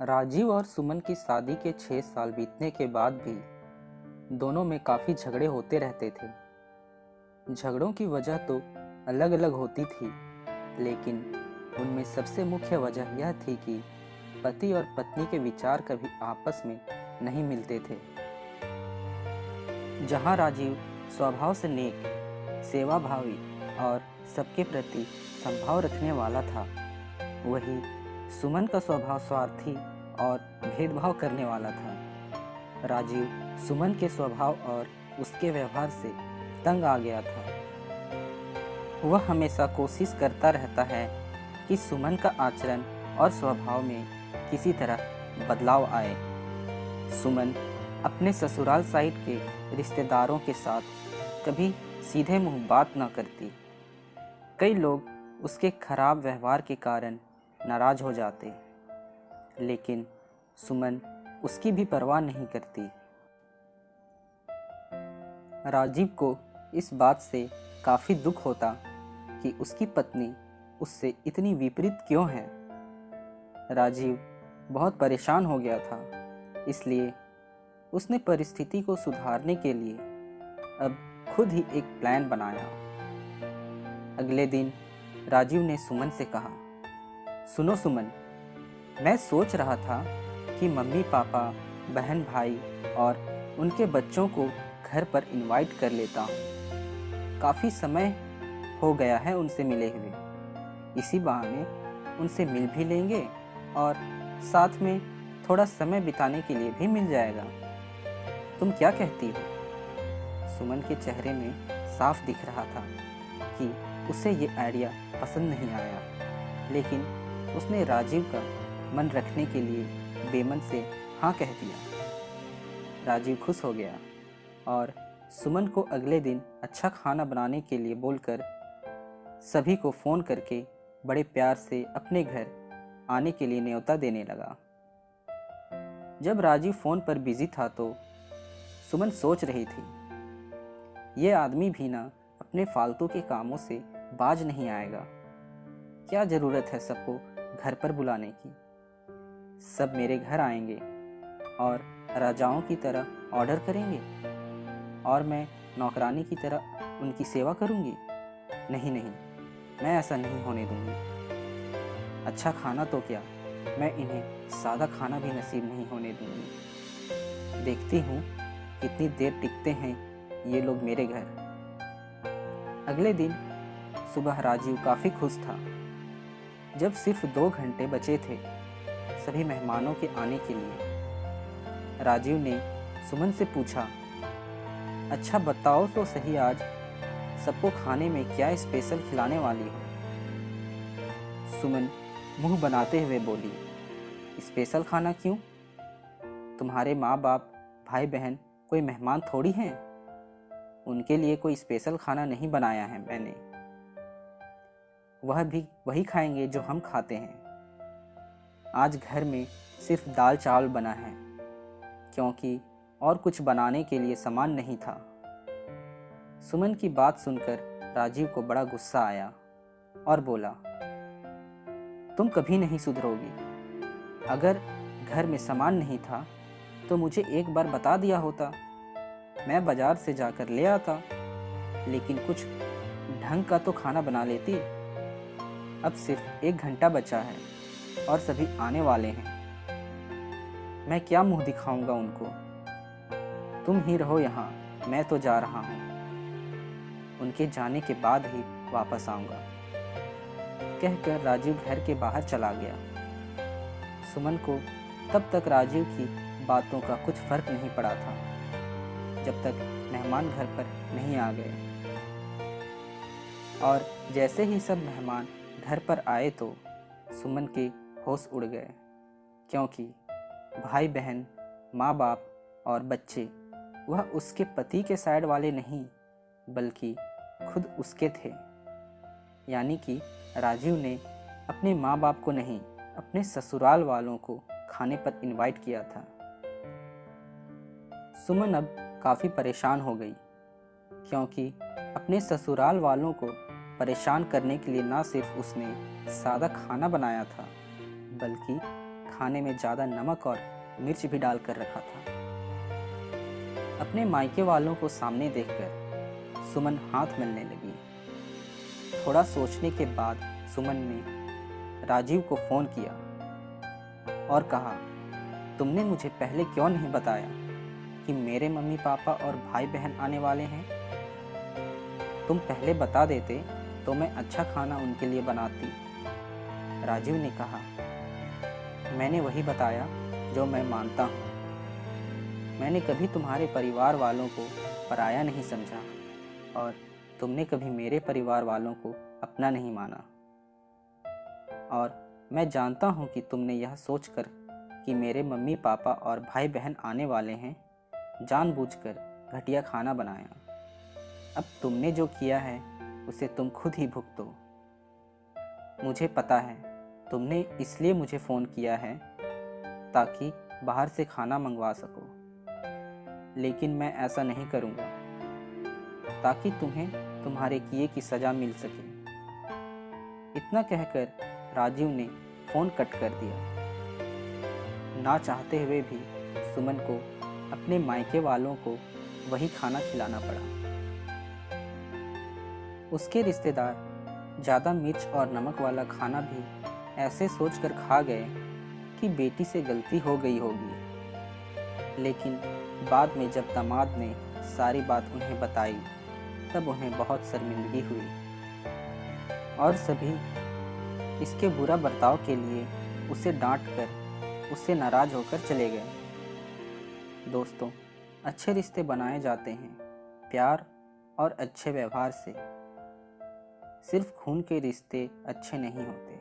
राजीव और सुमन की शादी के 6 साल बीतने के बाद भी दोनों में काफ़ी झगड़े होते रहते थे। झगड़ों की वजह तो अलग अलग होती थी, लेकिन उनमें सबसे मुख्य वजह यह थी कि पति और पत्नी के विचार कभी आपस में नहीं मिलते थे। जहाँ राजीव स्वभाव से नेक, सेवाभावी और सबके प्रति समभाव रखने वाला था, वही सुमन का स्वभाव स्वार्थी और भेदभाव करने वाला था। राजीव सुमन के स्वभाव और उसके व्यवहार से तंग आ गया था। वह हमेशा कोशिश करता रहता है कि सुमन का आचरण और स्वभाव में किसी तरह बदलाव आए। सुमन अपने ससुराल साइड के रिश्तेदारों के साथ कभी सीधे मुंह बात न करती। कई लोग उसके खराब व्यवहार के कारण नाराज हो जाते, लेकिन सुमन उसकी भी परवाह नहीं करती। राजीव को इस बात से काफ़ी दुख होता कि उसकी पत्नी उससे इतनी विपरीत क्यों है। राजीव बहुत परेशान हो गया था, इसलिए उसने परिस्थिति को सुधारने के लिए अब खुद ही एक प्लान बनाया। अगले दिन राजीव ने सुमन से कहा, सुनो सुमन, मैं सोच रहा था कि मम्मी पापा, बहन भाई और उनके बच्चों को घर पर इनवाइट कर लेता हूँ। काफ़ी समय हो गया है उनसे मिले हुए। इसी बहाने उनसे मिल भी लेंगे और साथ में थोड़ा समय बिताने के लिए भी मिल जाएगा। तुम क्या कहती हो? सुमन के चेहरे में साफ दिख रहा था कि उसे ये आइडिया पसंद नहीं आया, लेकिन उसने राजीव का मन रखने के लिए बेमन से हाँ कह दिया। राजीव खुश हो गया और सुमन को अगले दिन अच्छा खाना बनाने के लिए बोलकर सभी को फ़ोन करके बड़े प्यार से अपने घर आने के लिए न्योता देने लगा। जब राजीव फ़ोन पर बिजी था तो सुमन सोच रही थी, ये आदमी भी ना अपने फालतू के कामों से बाज नहीं आएगा। क्या ज़रूरत है सबको घर पर बुलाने की? सब मेरे घर आएंगे और राजाओं की तरह ऑर्डर करेंगे और मैं नौकरानी की तरह उनकी सेवा करूंगी। नहीं नहीं, मैं ऐसा नहीं होने दूंगी। अच्छा खाना तो क्या, मैं इन्हें सादा खाना भी नसीब नहीं होने दूंगी। देखती हूँ कितनी देर टिकते हैं ये लोग मेरे घर। अगले दिन सुबह राजीव काफ़ी खुश था। जब सिर्फ 2 घंटे बचे थे सभी मेहमानों के आने के लिए, राजीव ने सुमन से पूछा, अच्छा बताओ तो सही, आज सबको खाने में क्या स्पेशल खिलाने वाली हो? सुमन मुंह बनाते हुए बोली, स्पेशल खाना क्यों? तुम्हारे माँ बाप, भाई बहन कोई मेहमान थोड़ी हैं। उनके लिए कोई स्पेशल खाना नहीं बनाया है मैंने। वह भी वही खाएंगे जो हम खाते हैं। आज घर में सिर्फ दाल चावल बना है, क्योंकि और कुछ बनाने के लिए सामान नहीं था। सुमन की बात सुनकर राजीव को बड़ा गुस्सा आया और बोला, तुम कभी नहीं सुधरोगी। अगर घर में सामान नहीं था तो मुझे एक बार बता दिया होता, मैं बाजार से जाकर ले आता, लेकिन कुछ ढंग का तो खाना बना लेती। अब सिर्फ 1 घंटा बचा है और सभी आने वाले हैं। मैं क्या मुंह दिखाऊंगा उनको? तुम ही रहो यहाँ, मैं तो जा रहा हूँ। उनके जाने के बाद ही वापस आऊँगा। कहकर राजीव घर के बाहर चला गया। सुमन को तब तक राजीव की बातों का कुछ फर्क नहीं पड़ा था, जब तक मेहमान घर पर नहीं आ गए। और जैसे ही सब मेहमान घर पर आए तो सुमन के होश उड़ गए, क्योंकि भाई बहन, माँ बाप और बच्चे वह उसके पति के साइड वाले नहीं बल्कि खुद उसके थे। यानी कि राजीव ने अपने माँ बाप को नहीं, अपने ससुराल वालों को खाने पर इनवाइट किया था। सुमन अब काफ़ी परेशान हो गई, क्योंकि अपने ससुराल वालों को परेशान करने के लिए ना सिर्फ उसने सादा खाना बनाया था, बल्कि खाने में ज़्यादा नमक और मिर्च भी डाल कर रखा था। अपने मायके वालों को सामने देखकर सुमन हाथ मलने लगी। थोड़ा सोचने के बाद सुमन ने राजीव को फ़ोन किया और कहा, तुमने मुझे पहले क्यों नहीं बताया कि मेरे मम्मी पापा और भाई बहन आने वाले हैं? तुम पहले बता देते तो मैं अच्छा खाना उनके लिए बनाती। राजीव ने कहा, मैंने वही बताया जो मैं मानता हूँ। मैंने कभी तुम्हारे परिवार वालों को पराया नहीं समझा और तुमने कभी मेरे परिवार वालों को अपना नहीं माना। और मैं जानता हूँ कि तुमने यह सोचकर कि मेरे मम्मी पापा और भाई बहन आने वाले हैं, जानबूझकर घटिया खाना बनाया। अब तुमने जो किया है उसे तुम खुद ही भुगतो। मुझे पता है तुमने इसलिए मुझे फ़ोन किया है ताकि बाहर से खाना मंगवा सको, लेकिन मैं ऐसा नहीं करूँगा ताकि तुम्हें तुम्हारे किए की सज़ा मिल सके। इतना कहकर राजीव ने फ़ोन कट कर दिया। ना चाहते हुए भी सुमन को अपने मायके वालों को वही खाना खिलाना पड़ा। उसके रिश्तेदार ज़्यादा मिर्च और नमक वाला खाना भी ऐसे सोचकर खा गए कि बेटी से गलती हो गई होगी, लेकिन बाद में जब दामाद ने सारी बात उन्हें बताई तब उन्हें बहुत शर्मिंदगी हुई और सभी इसके बुरा बर्ताव के लिए उसे डांट कर उससे नाराज़ होकर चले गए। दोस्तों, अच्छे रिश्ते बनाए जाते हैं प्यार और अच्छे व्यवहार से। सिर्फ खून के रिश्ते अच्छे नहीं होते।